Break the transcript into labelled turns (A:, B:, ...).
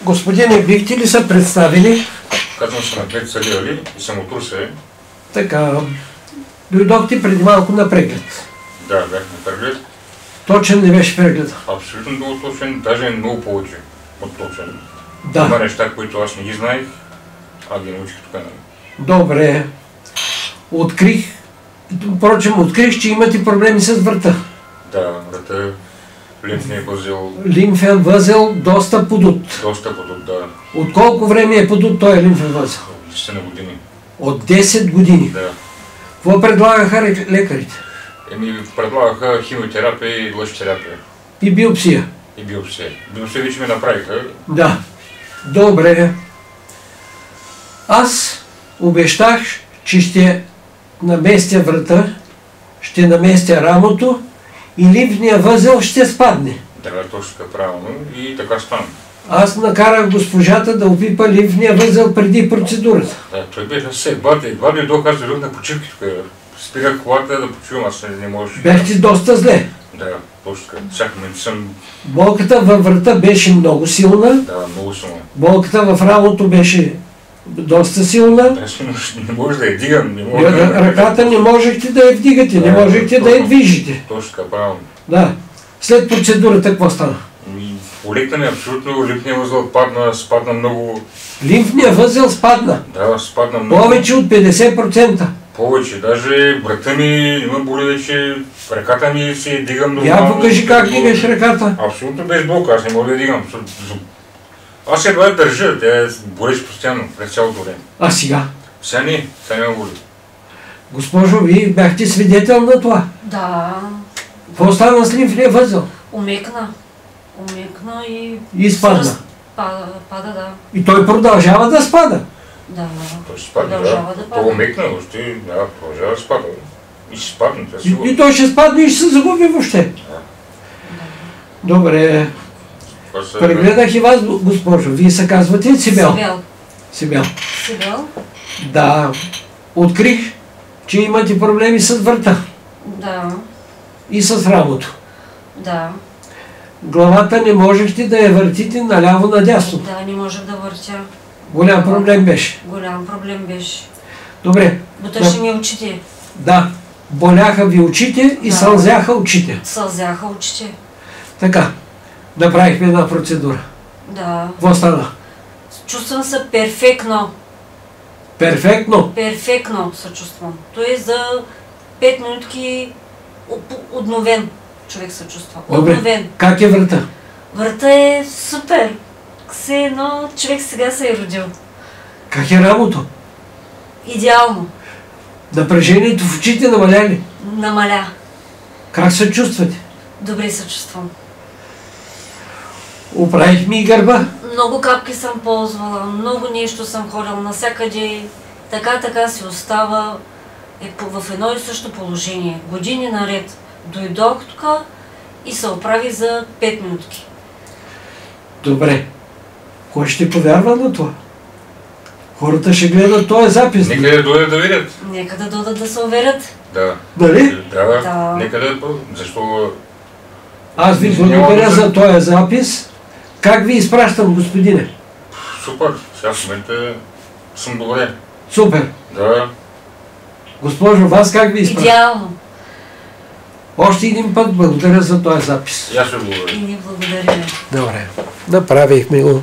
A: Господине, бихте ли се представили?
B: Казвам се Мехмед Сали Али и съм от Русе.
A: Така, дойдохте преди малко на преглед.
B: Да, бях на преглед.
A: Точен ли беше преглед?
B: Абсолютно много точен, даже много повече от точен.
A: Да.
B: Има неща, които аз не ги знаех, а ги научих тук.
A: Добре. Открих, че имате проблеми с врата.
B: Да, врата, лимфния възел.
A: Лимфен възел, доста подут.
B: Доста подут, да.
A: От колко време е подут този лимфен възел?
B: От 10 години.
A: От 10 години.
B: Да.
A: Какво предлагаха лекарите?
B: Предлагаха химиотерапия и лъчетерапия.
A: И биопсия.
B: И биопсия. Биопсия вече ми направиха.
A: Да. Добре. Аз обещах, че ще наместя врата, ще наместя рамото и лимфния възел ще спадне.
B: Да, точно така правилно. И така стана.
A: Аз накарах госпожата да опипа лимфния възел преди процедурата.
B: Да, той беше все едва дойдох, аз дойдох на почивки тук. Спирах колата да почувам, аз не можеш.
A: Бяхте доста зле.
B: Да, точно така. Всяка момент съм...
A: Болката във врата беше много силна.
B: Да, много силна.
A: Болката в рамото беше доста силна.
B: Аз не може да я дигам.
A: Ръката не можехте да я вдигате, не можехте да я движите.
B: Точно така, правилно.
A: Да. След процедурата какво стана?
B: Олекна ми абсолютно, лимфния възел спадна много.
A: Лимфния възел спадна.
B: Да, спадна много.
A: Повече от 50%.
B: Повече, даже врата ми има боли вече, ръката ми се дигам нормално.
A: Я покажи как дигаш ръката.
B: Абсолютно без болка, аз не мога да дигам. Аз едва да държа, тя болеше постоянно, през цялото време.
A: А сега?
B: Сега няма боли.
A: Госпожо, вие бяхте свидетел на това.
C: Да.
A: Какво стана с лимфния възел?
C: Умекна
A: и спадна.
C: Пада, да.
A: И той продължава да спада.
C: Да.
B: Той ще спадне, да. Той умекна, още продължава да спада. И ще спадне, това сигурно.
A: И той ще спадне и ще се загуби въобще.
B: Да.
A: Добре. Прегледах и вас, госпожо. Вие се казвате Сибел. Сибел. Да. Открих, че имате проблеми с врата.
C: Да.
A: И с рамото.
C: Да.
A: Главата не можехте да я въртите наляво-надясно.
C: Да, не можех да въртя.
A: Голям проблем беше.
C: Голям проблем беше.
A: Добре.
C: Буташе ми очите.
A: Да. Боляха ви очите и сълзяха очите.
C: Сълзяха очите.
A: Така. Направихме една процедура.
C: Да.
A: Какво стана?
C: Чувствам се перфектно.
A: Перфектно?
C: Перфектно се чувствам. Той за 5 минутки обновен човек се чувства.
A: Добре.
C: Обновен.
A: Как е врата?
C: Врата е супер. Все едно човек сега се е родил.
A: Как е рамото?
C: Идеално.
A: Напрежението в очите намаля ли?
C: Намаля.
A: Как се чувствате?
C: Добре се чувствам.
A: Оправихме и гърба?
C: Много капки съм ползвала, много нещо съм ходила навсякъде. Така си остава в едно и също положение. Години наред. Дойдох тук и се оправи за 5 минутки.
A: Добре. Кой ще повярва на това? Хората ще гледат този запис.
B: Нека да дойдат да видят.
C: Нека да дойдат да се уверят.
B: Да.
A: Дали?
B: Да. Нека да... Защо...
A: Аз ви благодаря за този запис. Как ви изпращам, господине?
B: Супер. Сега в момента съм добре.
A: Супер.
B: Да.
A: Госпожо, вас как ви изпращам?
C: Идеално.
A: Още един път благодаря за този запис.
B: И аз ви благодаря.
C: И ни благодарим.
A: Добре. Направихме го.